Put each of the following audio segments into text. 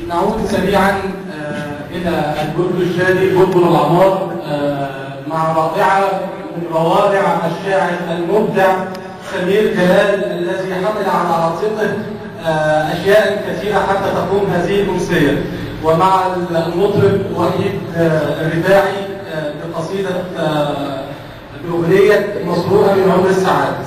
نعود سريعا إلى البلبل الشادي بلبل العمار مع رائعة من روائع الشاعر المبدع سمير جلال الذي حمل على عاتقه أشياء كثيرة حتى تقوم هذه الأمسية، ومع المطرب وحيد الرباعي بقصيدة بأغنية مسروقة من عمر الساعات.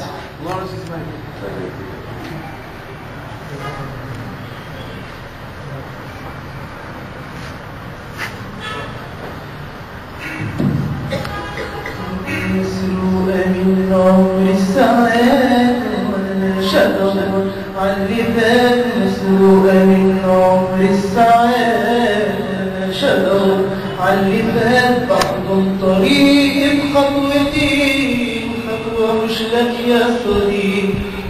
مسروقة من عمر الساعات شطر على الرباب، مسروقة من عمر الساعات شطر على الرباب، بعض الطريق بخطوتين خطوة مش لك يا صديق،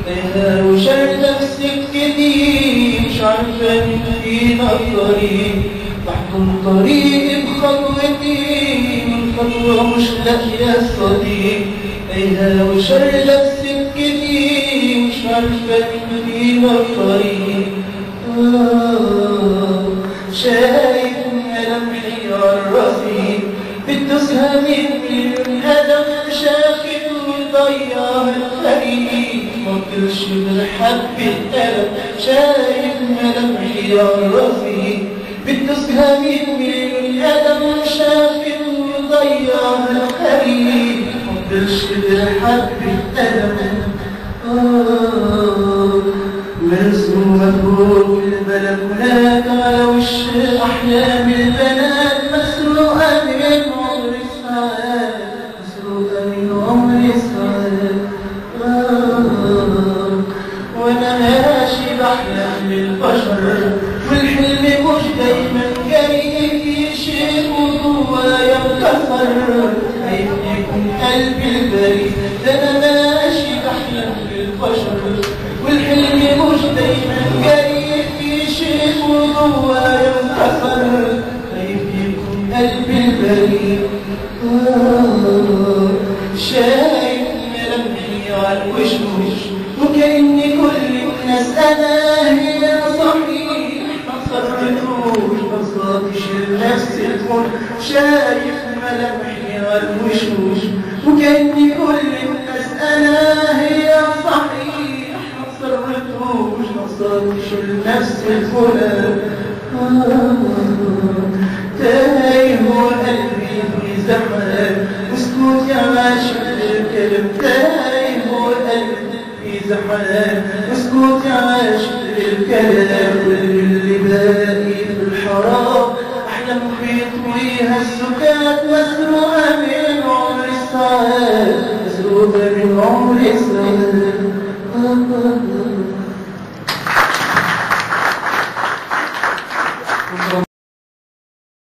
انا وشردة بسكتي مش عارفة من فينا الطريق، بعض الطريق بخطوتين خطوة مش لك يا صديق، انا وشردة بسكتي مش عارفة من فينا الطريق. شايف ملامحي عالرصيف بتدوسها من الأدب، شاكت وضيع الخريف مطرش بالحب الألم، شايف ملامحي عالرصيف بتدوسها من الأدب، شاكت وضيع الخريف مطرش بالحب الألم. مرسومة فوق البلكونات على وش أحلام البنات، مسروقة من عمر الساعات، مسروقة من عمر الساعات. وأنا ماشي بحلم للبشر والحلم مش دايما جاي في شيء وجوايا مكسر، خايف يكون قلبي البريء، ده أنا ماشي بحلم للبشر والحلم مش دايما جاي في شيء وجوايا مكسر، خايف يكون قلبي البريء. شايف ملامحي عالوشوش وكأن كل الناس أنا هي صحيح، مصرتوش مصرتش لنفسي الكل، شايف ملامحي عالوشوش وكأن كل الناس أنا هي صحيح، مصرتش لنفسي الكل. تايه قلبي في زمان وسكوت يا عاشق الكلام، تايه قلبي في زمان وسكوت يا عاشق الكلام، واللي باقي في الحرام أحلام بيطويها السكات، مسروقة من عمر الساعات، مسروقة من عمر الساعات.